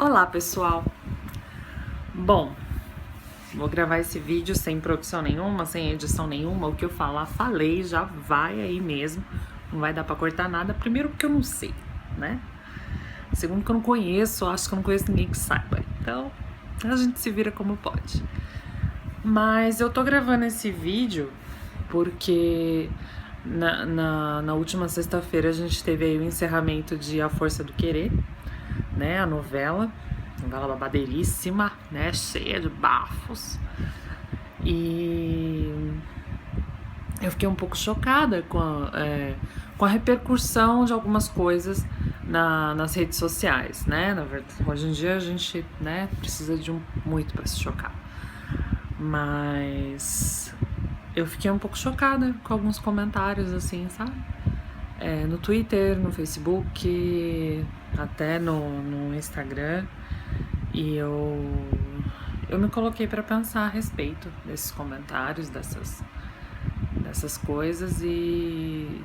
Olá pessoal, bom, vou gravar esse vídeo sem produção nenhuma, sem edição nenhuma, o que eu falar, falei, já vai aí mesmo, não vai dar pra cortar nada, primeiro porque eu não sei, né? Segundo que eu não conheço, acho que eu não conheço ninguém que saiba, então a gente se vira como pode. Mas eu tô gravando esse vídeo porque na última sexta-feira a gente teve aí o encerramento de A Força do Querer, né, a novela babadeiríssima, né, cheia de bafos, e eu fiquei um pouco chocada com a repercussão de algumas coisas nas redes sociais, né, na verdade, hoje em dia a gente, né, precisa de muito para se chocar, mas eu fiquei um pouco chocada com alguns comentários, assim, sabe? No Twitter, no Facebook, até no Instagram. E eu me coloquei para pensar a respeito desses comentários, dessas coisas. E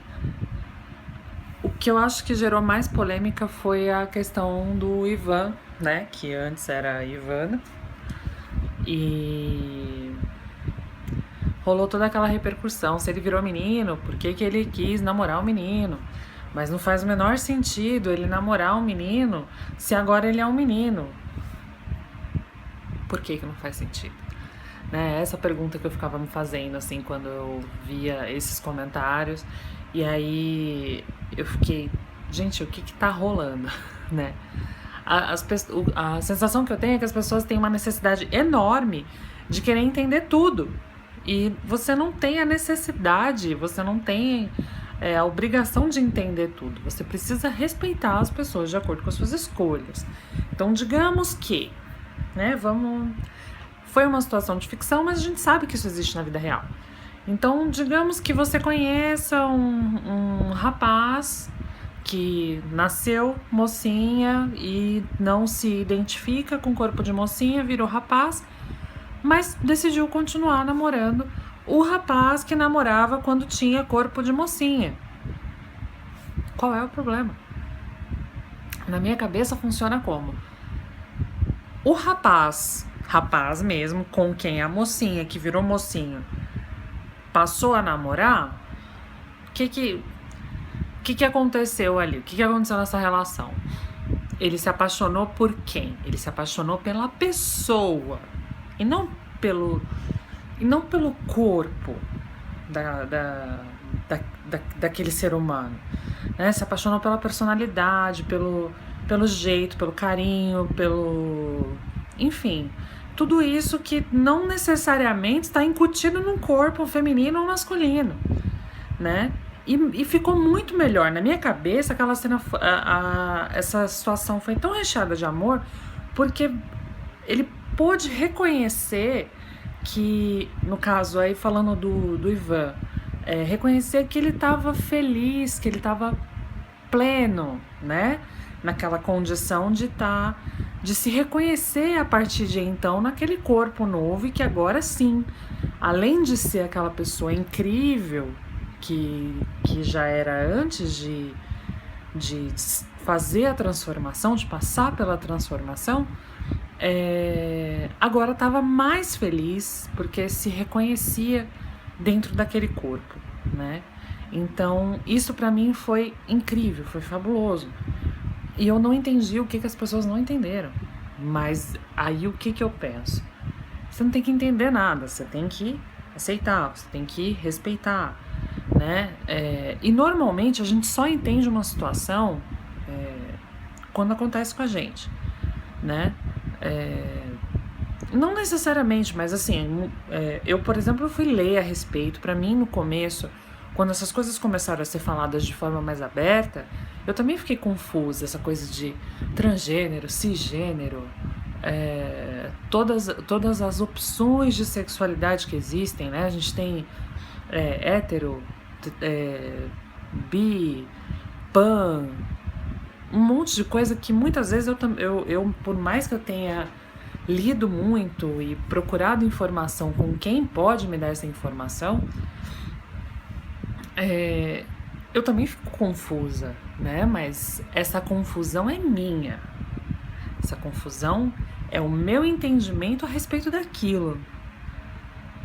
o que eu acho que gerou mais polêmica foi a questão do Ivan, né? Que antes era Ivana. E rolou toda aquela repercussão, se ele virou menino, por que ele quis namorar o menino? Mas não faz o menor sentido ele namorar um menino se agora ele é um menino. Por que não faz sentido? Né? Essa pergunta que eu ficava me fazendo, assim, quando eu via esses comentários. E aí eu fiquei, gente, o que tá rolando, né? A sensação que eu tenho é que as pessoas têm uma necessidade enorme de querer entender tudo. E você não tem a necessidade, você não tem a obrigação de entender tudo. Você precisa respeitar as pessoas de acordo com as suas escolhas. Então, digamos que, né, foi uma situação de ficção, mas a gente sabe que isso existe na vida real. Então, digamos que você conheça um rapaz que nasceu mocinha e não se identifica com o corpo de mocinha, virou rapaz, mas decidiu continuar namorando o rapaz que namorava quando tinha corpo de mocinha. Qual é o problema? Na minha cabeça funciona como? O rapaz mesmo, com quem a mocinha que virou mocinho passou a namorar, o que aconteceu ali? O que aconteceu nessa relação? Ele se apaixonou por quem? Ele se apaixonou pela pessoa e não pelo corpo daquele ser humano, né? Se apaixonou pela personalidade, pelo jeito, pelo carinho, enfim, tudo isso que não necessariamente está incutido num corpo feminino ou masculino, né? E ficou muito melhor. Na minha cabeça, aquela cena, essa situação foi tão recheada de amor, porque ele pôde reconhecer que, no caso aí falando do Ivan, reconhecer que ele estava feliz, que ele estava pleno, né? Naquela condição de se reconhecer a partir de então naquele corpo novo e que agora sim, além de ser aquela pessoa incrível que já era antes de fazer a transformação, de passar pela transformação, agora estava mais feliz porque se reconhecia dentro daquele corpo, né? Então isso para mim foi incrível, foi fabuloso. E eu não entendi o que as pessoas não entenderam. Mas aí o que eu penso? Você não tem que entender nada, você tem que aceitar, você tem que respeitar, né? E normalmente a gente só entende uma situação quando acontece com a gente, né? Não necessariamente, mas assim, eu, por exemplo, fui ler a respeito. Pra mim, no começo, quando essas coisas começaram a ser faladas de forma mais aberta, eu também fiquei confusa, essa coisa de transgênero, cisgênero, todas as opções de sexualidade que existem, né? A gente tem hétero, bi, pan, um monte de coisa que muitas vezes eu por mais que eu tenha lido muito e procurado informação com quem pode me dar essa informação, eu também fico confusa, né? Mas essa confusão é minha. Essa confusão é o meu entendimento a respeito daquilo.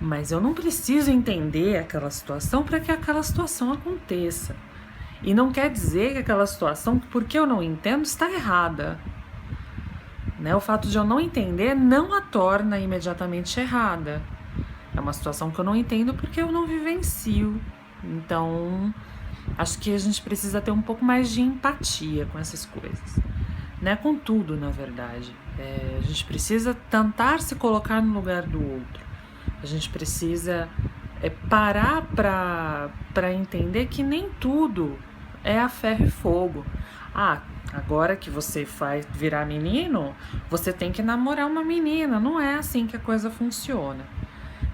Mas eu não preciso entender aquela situação para que aquela situação aconteça. E não quer dizer que aquela situação, porque eu não entendo, está errada. Né? O fato de eu não entender não a torna imediatamente errada. É uma situação que eu não entendo porque eu não vivencio. Então, acho que a gente precisa ter um pouco mais de empatia com essas coisas. Né? Com tudo, na verdade. A gente precisa tentar se colocar no lugar do outro. A gente precisa parar para entender que nem tudo é a ferro e fogo. Agora que você vai virar menino, você tem que namorar uma menina. Não é assim que a coisa funciona.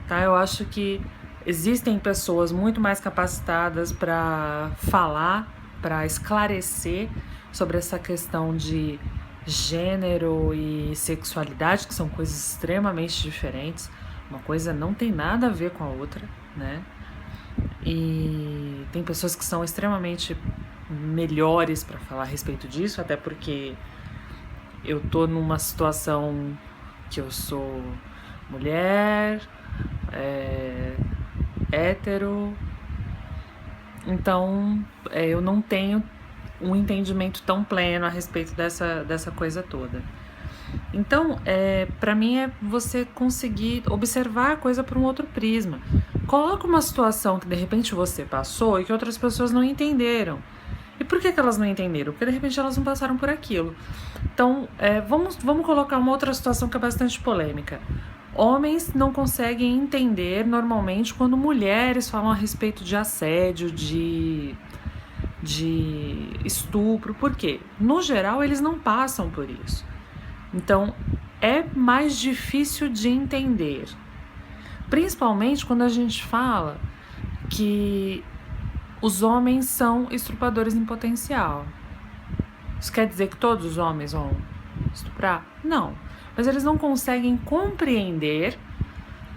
Tá? Eu acho que existem pessoas muito mais capacitadas para falar, para esclarecer sobre essa questão de gênero e sexualidade, que são coisas extremamente diferentes. Uma coisa não tem nada a ver com a outra, né? E tem pessoas que são extremamente melhores para falar a respeito disso, até porque eu tô numa situação que eu sou mulher, hétero, então eu não tenho um entendimento tão pleno a respeito dessa coisa toda. Então, para mim é você conseguir observar a coisa por um outro prisma. Coloca uma situação que de repente você passou e que outras pessoas não entenderam. E por que elas não entenderam? Porque de repente elas não passaram por aquilo. Então, vamos colocar uma outra situação que é bastante polêmica. Homens não conseguem entender normalmente quando mulheres falam a respeito de assédio, de estupro. Por quê? No geral, eles não passam por isso. Então, é mais difícil de entender. Principalmente quando a gente fala que os homens são estupradores em potencial. Isso quer dizer que todos os homens vão estuprar? Não. Mas eles não conseguem compreender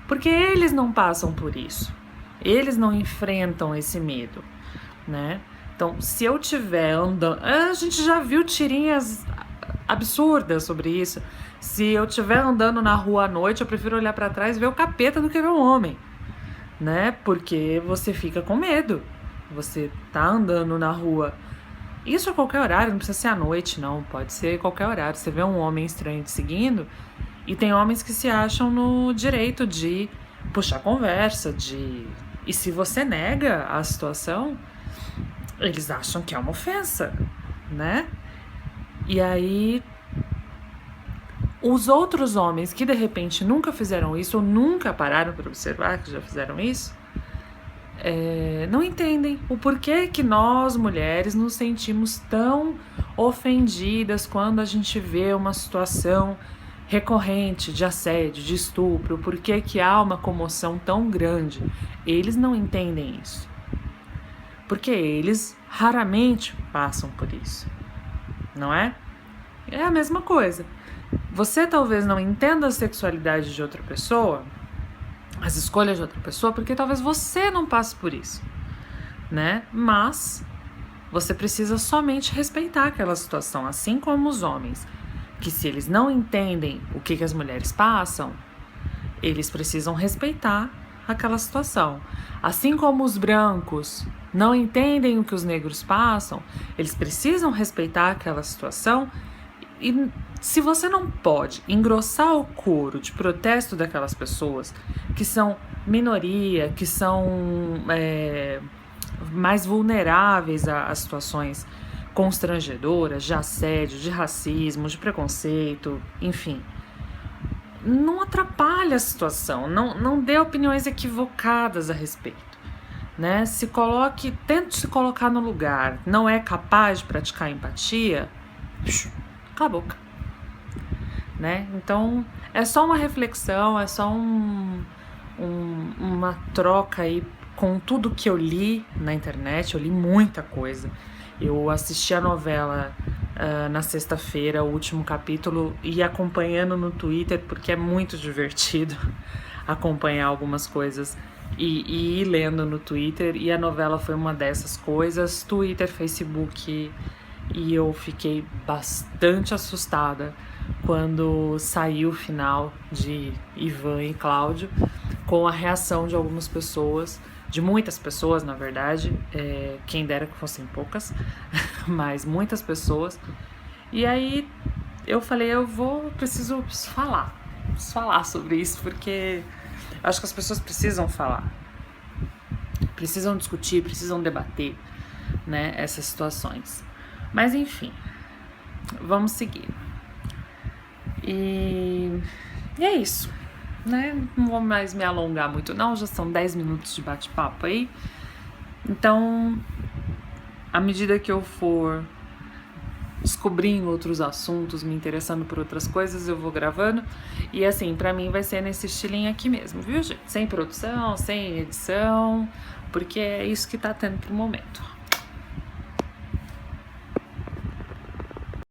porque eles não passam por isso. Eles não enfrentam esse medo, né? Então, se eu tiver andando... A gente já viu tirinhas absurdas sobre isso. Se eu estiver andando na rua à noite, eu prefiro olhar para trás e ver o capeta do que ver um homem, né? Porque você fica com medo. Você tá andando na rua. Isso a qualquer horário, não precisa ser à noite, não. Pode ser qualquer horário. Você vê um homem estranho te seguindo, e tem homens que se acham no direito de puxar conversa, e se você nega a situação, eles acham que é uma ofensa, né? E aí, os outros homens que de repente nunca fizeram isso, ou nunca pararam para observar que já fizeram isso, não entendem o porquê que nós, mulheres, nos sentimos tão ofendidas quando a gente vê uma situação recorrente de assédio, de estupro, porquê que há uma comoção tão grande. Eles não entendem isso, porque eles raramente passam por isso, não é? É a mesma coisa. Você talvez não entenda a sexualidade de outra pessoa, as escolhas de outra pessoa, porque talvez você não passe por isso, né? Mas você precisa somente respeitar aquela situação, assim como os homens, que se eles não entendem o que as mulheres passam, eles precisam respeitar aquela situação. Assim como os brancos não entendem o que os negros passam, eles precisam respeitar aquela situação. E se você não pode engrossar o coro de protesto daquelas pessoas que são minoria, que são mais vulneráveis a situações constrangedoras, de assédio, de racismo, de preconceito, enfim, não atrapalhe a situação, não dê opiniões equivocadas a respeito, né? Tente se colocar no lugar, não é capaz de praticar empatia, cala a boca, né? Então, é só uma reflexão, é só uma troca aí com tudo que eu li na internet. Eu li muita coisa. Eu assisti a novela na sexta-feira, o último capítulo, e acompanhando no Twitter, porque é muito divertido acompanhar algumas coisas e ir lendo no Twitter, e a novela foi uma dessas coisas. Twitter, Facebook e eu fiquei bastante assustada quando saiu o final de Ivan e Cláudio, com a reação de algumas pessoas, de muitas pessoas, na verdade, quem dera que fossem poucas, mas muitas pessoas. E aí eu falei, preciso falar sobre isso, porque acho que as pessoas precisam falar, precisam discutir, precisam debater, né, essas situações. Mas enfim, vamos seguir. E é isso, né? Não vou mais me alongar muito não, já são 10 minutos de bate-papo aí. Então, à medida que eu for descobrindo outros assuntos, me interessando por outras coisas, eu vou gravando. E assim, pra mim vai ser nesse estilinho aqui mesmo, viu, gente? Sem produção, sem edição, porque é isso que tá tendo pro momento.